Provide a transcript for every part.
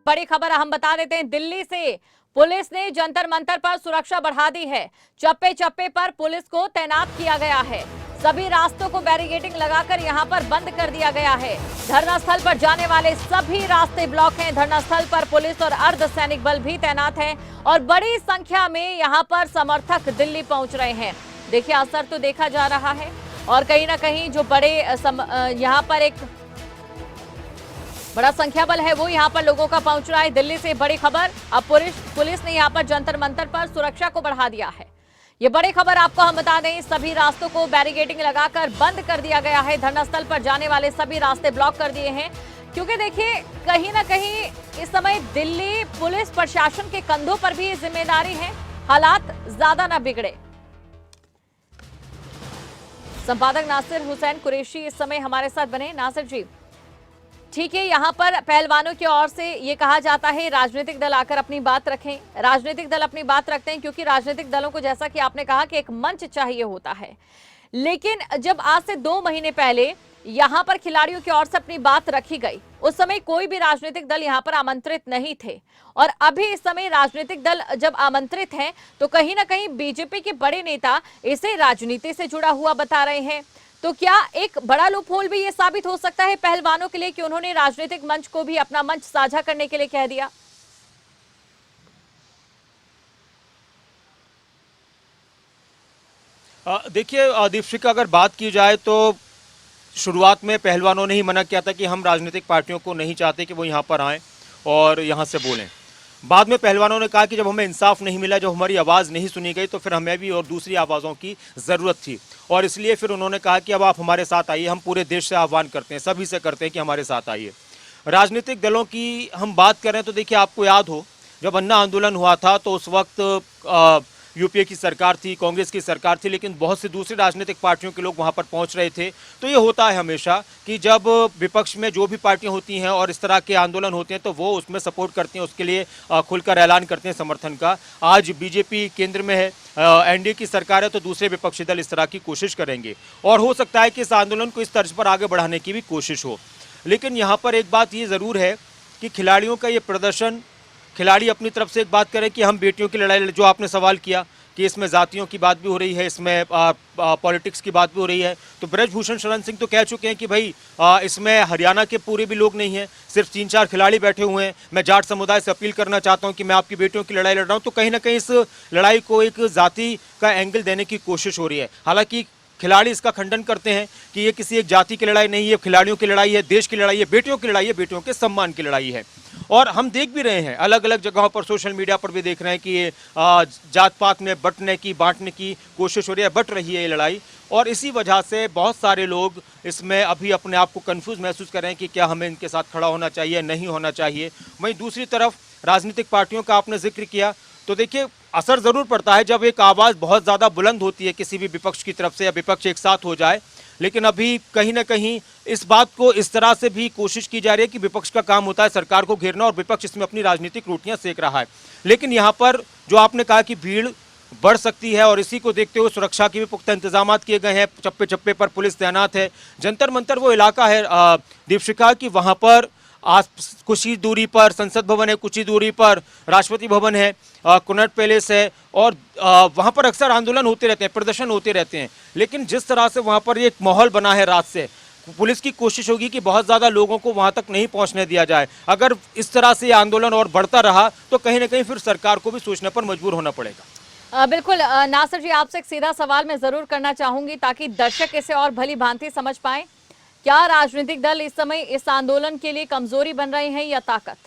बड़ी खबर हम बता देते हैं, दिल्ली से पुलिस ने जंतर मंतर पर सुरक्षा बढ़ा दी है। चप्पे चप्पे पर पुलिस को तैनात किया गया है। सभी रास्तों को बैरिकेडिंग लगाकर यहां पर बंद कर दिया गया है। धरना स्थल पर जाने वाले सभी रास्ते ब्लॉक हैं। धरना स्थल पर पुलिस और अर्धसैनिक बल भी तैनात हैं और बड़ी संख्या में यहां पर समर्थक दिल्ली पहुंच रहे हैं। देखिए, असर तो देखा जा रहा है और कहीं ना कहीं जो बड़े यहां पर एक बड़ा संख्या बल है वो यहां पर लोगों का पहुंच रहा है। दिल्ली से बड़ी खबर, अब पुलिस ने यहां पर जंतर मंतर पर सुरक्षा को बढ़ा दिया है। ये बड़ी खबर आपको हम बता दें, सभी रास्तों को बैरिकेडिंग लगाकर बंद कर दिया गया है। धरना स्थल पर जाने वाले सभी रास्ते ब्लॉक कर दिए हैं क्योंकि देखिए, कहीं ना कहीं इस समय दिल्ली पुलिस प्रशासन के कंधों पर भी जिम्मेदारी है, हालात ज्यादा ना बिगड़े। संपादक नासिर हुसैन कुरैशी इस समय हमारे साथ बने। नासिर जी, ठीक है, यहाँ पर पहलवानों की ओर से ये कहा जाता है राजनीतिक दल आकर अपनी बात रखें। राजनीतिक दल अपनी बात रखते हैं क्योंकि राजनीतिक दलों को, जैसा कि आपने कहा, कि एक मंच चाहिए होता है। लेकिन जब आज से 2 महीने पहले यहाँ पर खिलाड़ियों की ओर से अपनी बात रखी गई, उस समय कोई भी राजनीतिक दल यहाँ पर आमंत्रित नहीं थे और अभी इस समय राजनीतिक दल जब आमंत्रित हैं तो कहीं ना कहीं बीजेपी के बड़े नेता इसे राजनीति से जुड़ा हुआ बता रहे हैं। तो क्या एक बड़ा लूपहोल भी ये साबित हो सकता है पहलवानों के लिए कि उन्होंने राजनीतिक मंच को भी अपना मंच साझा करने के लिए कह दिया? देखिए दीपशिखा, अगर बात की जाए तो शुरुआत में पहलवानों ने ही मना किया था कि हम राजनीतिक पार्टियों को नहीं चाहते कि वो यहाँ पर आएँ और यहाँ से बोलें। बाद में पहलवानों ने कहा कि जब हमें इंसाफ नहीं मिला, जब हमारी आवाज़ नहीं सुनी गई, तो फिर हमें भी और दूसरी आवाज़ों की ज़रूरत थी और इसलिए फिर उन्होंने कहा कि अब आप हमारे साथ आइए। हम पूरे देश से आह्वान करते हैं, सभी से करते हैं कि हमारे साथ आइए। राजनीतिक दलों की हम बात करें तो देखिए, आपको याद हो जब अन्ना आंदोलन हुआ था तो उस वक्त यूपीए की सरकार थी, कांग्रेस की सरकार थी, लेकिन बहुत सी दूसरी राजनीतिक पार्टियों के लोग वहां पर पहुंच रहे थे। तो ये होता है हमेशा कि जब विपक्ष में जो भी पार्टियां होती हैं और इस तरह के आंदोलन होते हैं तो वो उसमें सपोर्ट करती हैं, उसके लिए खुलकर ऐलान करते हैं समर्थन का। आज बीजेपी केंद्र में है, एनडीए की सरकार है, तो दूसरे विपक्षी दल इस तरह की कोशिश करेंगे और हो सकता है कि इस आंदोलन को इस तर्ज पर आगे बढ़ाने की भी कोशिश हो। लेकिन यहाँ पर एक बात ये ज़रूर है कि खिलाड़ियों का ये प्रदर्शन, खिलाड़ी अपनी तरफ से एक बात करें कि हम बेटियों की लड़ाई, जो आपने सवाल किया कि इसमें जातियों की बात भी हो रही है, इसमें पॉलिटिक्स की बात भी हो रही है, तो ब्रजभूषण शरण सिंह तो कह चुके हैं कि भाई इसमें हरियाणा के पूरे भी लोग नहीं हैं, सिर्फ 3-4 खिलाड़ी बैठे हुए हैं। मैं जाट समुदाय से अपील करना चाहता हूं कि मैं आपकी बेटियों की लड़ाई लड़ रहा हूं। तो कहीं ना कहीं इस लड़ाई को एक जाति का एंगल देने की कोशिश हो रही है। हालांकि खिलाड़ी इसका खंडन करते हैं कि ये किसी एक जाति की लड़ाई नहीं है, खिलाड़ियों की लड़ाई है, देश की लड़ाई है, बेटियों की लड़ाई है, बेटियों के सम्मान की लड़ाई है। और हम देख भी रहे हैं, अलग अलग जगहों पर सोशल मीडिया पर भी देख रहे हैं कि ये जात पात में बंटने की, बांटने की कोशिश हो रही है, बट रही है ये लड़ाई। और इसी वजह से बहुत सारे लोग इसमें अभी अपने आप को कंफ्यूज महसूस कर रहे हैं कि क्या हमें इनके साथ खड़ा होना चाहिए, नहीं होना चाहिए। वहीं दूसरी तरफ राजनीतिक पार्टियों का आपने जिक्र किया, तो देखिए असर ज़रूर पड़ता है जब एक आवाज़ बहुत ज़्यादा बुलंद होती है किसी भी विपक्ष की तरफ से या विपक्ष एक साथ हो जाए। लेकिन अभी कहीं ना कहीं इस बात को इस तरह से भी कोशिश की जा रही है कि विपक्ष का काम होता है सरकार को घेरना और विपक्ष इसमें अपनी राजनीतिक रोटियां सेक रहा है। लेकिन यहाँ पर जो आपने कहा कि भीड़ बढ़ सकती है और इसी को देखते हुए सुरक्षा के भी पुख्ता इंतजाम किए गए हैं, चप्पे चप्पे पर पुलिस तैनात है। जंतर मंतर वो इलाका है दीपशिखा की, वहाँ पर कुछ ही दूरी पर संसद भवन है, कुछ ही दूरी पर राष्ट्रपति भवन है, कनॉट पैलेस है और वहाँ पर अक्सर आंदोलन होते रहते हैं, प्रदर्शन होते रहते हैं। लेकिन जिस तरह से वहाँ पर एक माहौल बना है रात से, पुलिस की कोशिश होगी कि बहुत ज़्यादा लोगों को वहाँ तक नहीं पहुँचने दिया जाए। अगर इस तरह से आंदोलन और बढ़ता रहा तो कहीं ना कहीं फिर सरकार को भी सोचने पर मजबूर होना पड़ेगा। बिल्कुल नासिर जी, आपसे एक सीधा सवाल मैं जरूर करना चाहूंगी ताकि दर्शक इसे और भली भांति समझ पाएं। क्या राजनीतिक दल इस समय इस आंदोलन के लिए कमजोरी बन रहे हैं या ताकत?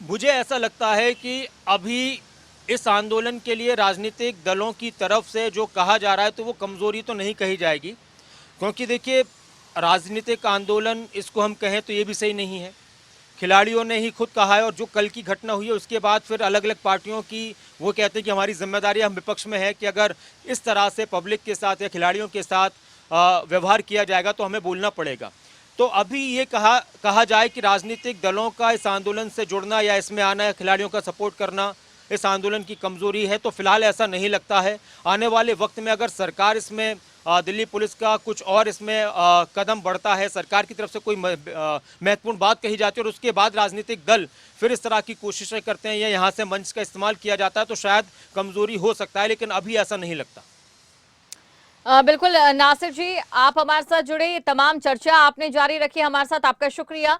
मुझे ऐसा लगता है कि अभी इस आंदोलन के लिए राजनीतिक दलों की तरफ से जो कहा जा रहा है तो वो कमज़ोरी तो नहीं कही जाएगी, क्योंकि देखिए राजनीतिक आंदोलन इसको हम कहें तो ये भी सही नहीं है। खिलाड़ियों ने ही खुद कहा है और जो कल की घटना हुई है उसके बाद फिर अलग अलग पार्टियों की वो कहते हैं कि हमारी जिम्मेदारी हम विपक्ष में है कि अगर इस तरह से पब्लिक के साथ या खिलाड़ियों के साथ व्यवहार किया जाएगा तो हमें बोलना पड़ेगा। तो अभी ये कहा जाए कि राजनीतिक दलों का इस आंदोलन से जुड़ना या इसमें आना या खिलाड़ियों का सपोर्ट करना इस आंदोलन की कमज़ोरी है, तो फिलहाल ऐसा नहीं लगता है। आने वाले वक्त में अगर सरकार इसमें दिल्ली पुलिस का कुछ और इसमें कदम बढ़ता है, सरकार की तरफ से कोई महत्वपूर्ण बात कही जाती है और उसके बाद राजनीतिक दल फिर इस तरह की कोशिशें करते हैं या यहाँ से मंच का इस्तेमाल किया जाता है, तो शायद कमजोरी हो सकता है, लेकिन अभी ऐसा नहीं लगता। बिल्कुल नासिर जी, आप हमारे साथ जुड़े, तमाम चर्चा आपने जारी रखी, हमारे साथ आपका शुक्रिया।